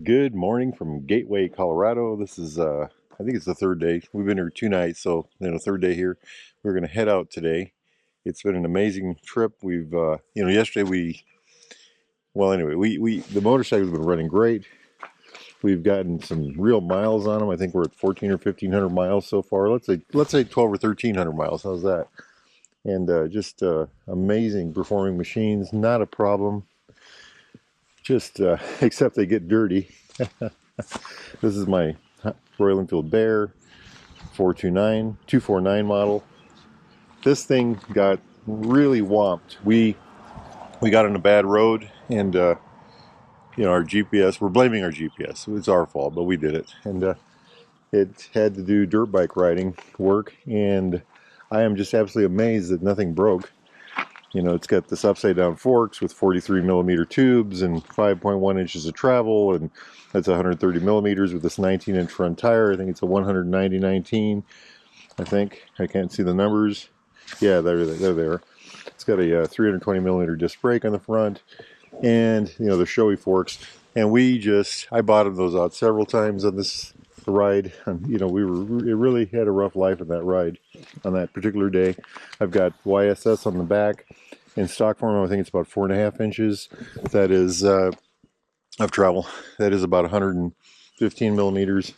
Good morning from Gateway, Colorado. This is, I think it's the third day. We've been here 2 nights, so third day here. We're going to head out today. It's been an amazing trip. We've, yesterday the motorcycle's been running great. We've gotten some real miles on them. I think we're at 14 or 1500 miles so far. Let's say 12 or 1300 miles. How's that? And just amazing performing machines. Not a problem. Just except they get dirty. This is my Royal Enfield Bear 249 model. This thing got really whomped. We got on a bad road, and our GPS. We're blaming our GPS. It's our fault, but we did it, and it had to do dirt bike riding work, and I am just absolutely amazed that nothing broke. It's got this upside down forks with 43 millimeter tubes and 5.1 inches of travel, and that's 130 millimeters with this 19-inch front tire. I think it's a 190/19. I think. I can't see the numbers. Yeah, there they are. It's got a 320 millimeter disc brake on the front, and the showy forks. And I bottomed those out several times on this ride. And, it really had a rough life in that ride on that particular day. I've got YSS on the back. In stock form, I think it's about 4.5 inches. That is of travel. That is about 115 millimeters.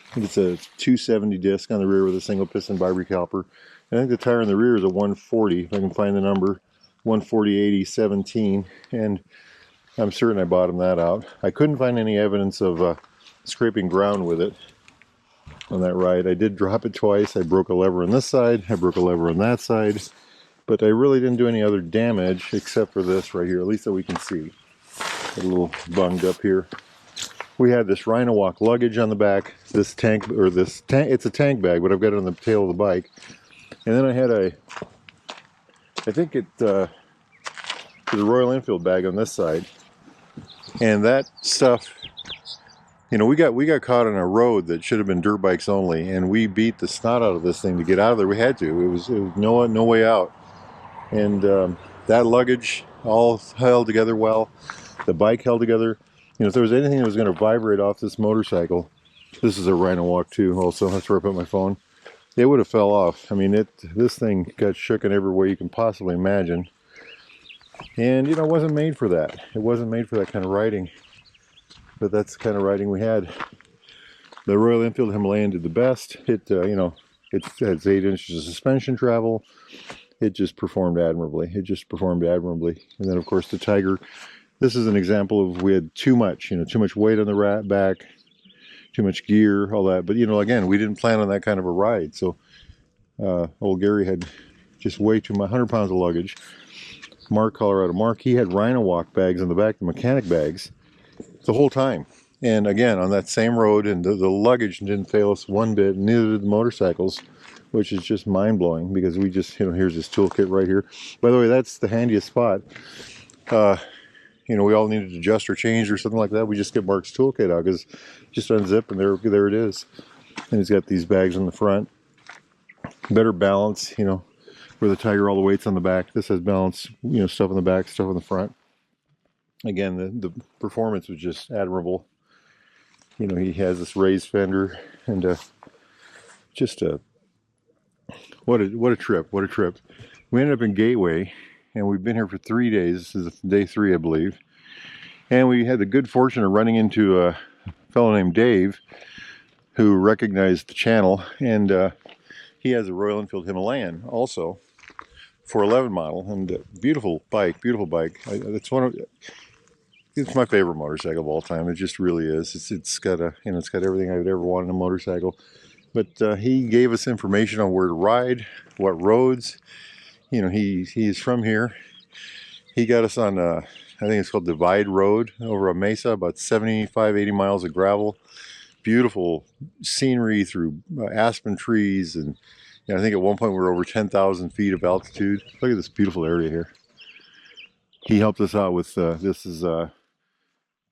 I think it's a 270 disc on the rear with a single piston bi caliper. I think the tire in the rear is a 140, if I can find the number, 140/80/17, and I'm certain I bottomed that out. I couldn't find any evidence of scraping ground with it on that ride. I did drop it twice. I broke a lever on this side, I broke a lever on that side, but I really didn't do any other damage except for this right here, at least that we can see. A little bunged up here. We had this Rhino Walk luggage on the back. It's a tank bag, but I've got it on the tail of the bike. And then I had there's a Royal Enfield bag on this side. And that stuff, we got caught on a road that should have been dirt bikes only, and we beat the snot out of this thing to get out of there. We had to. It was no way out. And that luggage all held together well. The bike held together. If there was anything that was going to vibrate off this motorcycle, this is a Rhino Walk too. Also, that's where I put my phone. It would have fell off. I mean, this thing got shook in every way you can possibly imagine. And it wasn't made for that. It wasn't made for that kind of riding. But that's the kind of riding we had. The Royal Enfield Himalayan did the best. It has 8 inches of suspension travel. It just performed admirably. And then, of course, the Tiger. This is an example of we had too much weight on the back, too much gear, all that. But, again, we didn't plan on that kind of a ride. So old Gary had just way too much, 100 pounds of luggage. Colorado Mark, he had Rhino Walk bags on the back, the mechanic bags, the whole time. And again, on that same road, and the luggage didn't fail us one bit, neither did the motorcycles, which is just mind-blowing because we just, here's this toolkit right here. By the way, that's the handiest spot. We all needed to adjust or change or something like that. We just get Mark's toolkit out because just unzip and there it is. And he's got these bags on the front. Better balance, where the Tiger, all the weight's on the back. This has balance, stuff on the back, stuff on the front. Again, the performance was just admirable. He has this raised fender, and what a trip. We ended up in Gateway, and we've been here for 3 days. This is day 3, I believe. And we had the good fortune of running into a fellow named Dave who recognized the channel, and he has a Royal Enfield Himalayan also, 411 model, and beautiful bike. It's my favorite motorcycle of all time. It just really is. It's got everything I would ever want in a motorcycle. But he gave us information on where to ride, what roads. He's from here. He got us on I think it's called Divide Road over a mesa, about 75-80 miles of gravel. Beautiful scenery through aspen trees, and I think at one point we were over 10,000 feet of altitude. Look at this beautiful area here. He helped us out with this is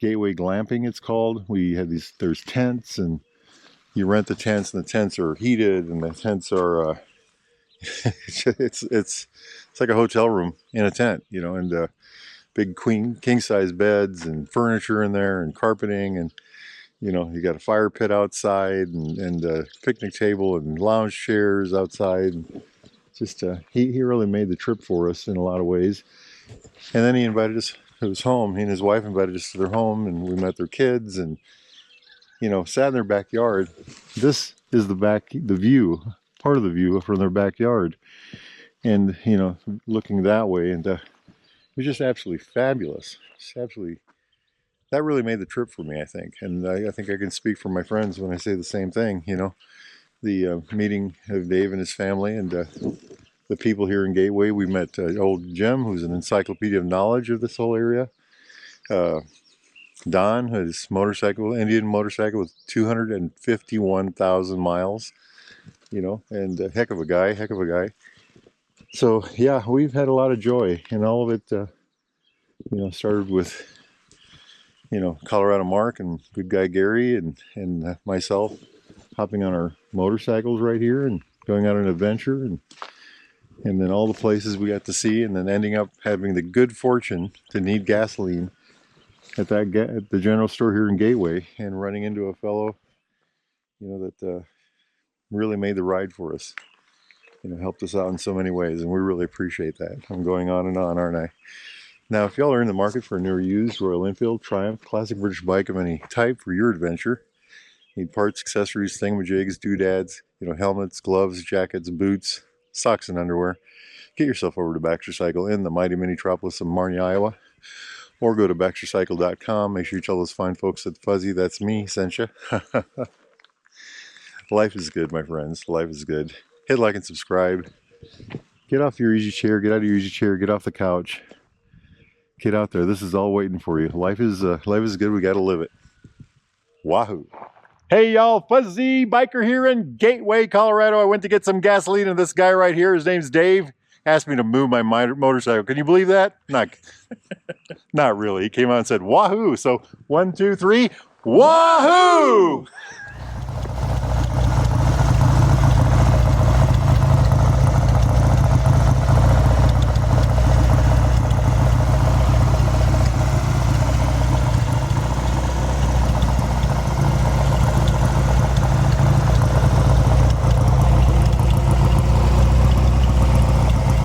Gateway Glamping, it's called. We had there's tents, and you rent the tents, and the tents are heated, and the tents are it's like a hotel room in a tent, and big king size beds and furniture in there and carpeting, and You know, you got a fire pit outside and a picnic table and lounge chairs outside. Just he really made the trip for us in a lot of ways. And then he invited us to his home. He and his wife invited us to their home, and we met their kids, and you know, sat in their backyard. This is the view, part of the view from their backyard, and you know, looking that way, and it was just absolutely fabulous. Just absolutely, that really made the trip for me, I think, and I think I can speak for my friends when I say the same thing. You know, the meeting of Dave and his family, and the people here in Gateway. We met old Jim, who's an encyclopedia of knowledge of this whole area. Don, his motorcycle, Indian motorcycle with 251,000 miles, you know, and a heck of a guy. So yeah, we've had a lot of joy, and all of it, you know, started with, you know, Colorado Mark and good guy Gary and myself hopping on our motorcycles right here and going on an adventure, and then all the places we got to see, and then ending up having the good fortune to need gasoline at the general store here in Gateway, and running into a fellow, you know, that really made the ride for us. You know, helped us out in so many ways, and we really appreciate that. I'm going on and on, aren't I? Now, if y'all are in the market for a new or used Royal Enfield, Triumph, classic British bike of any type for your adventure, need parts, accessories, thingamajigs, doodads, you know, helmets, gloves, jackets, boots, socks, and underwear, get yourself over to Baxter Cycle in the mighty mini-tropolis of Marnie, Iowa, or go to baxtercycle.com. Make sure you tell those fine folks at Fuzzy, that's me, sent you. Life is good, my friends. Life is good. Hit like and subscribe. Get off your easy chair. Get out of your easy chair. Get off the couch. Get out there. This is all waiting for you. Life is good. We got to live it. Wahoo! Hey y'all, Fuzzy Biker here in Gateway, Colorado. I went to get some gasoline, and this guy right here, his name's Dave, asked me to move my motorcycle. Can you believe that? Not really. He came out and said, Wahoo! So 1, 2, 3, Wahoo!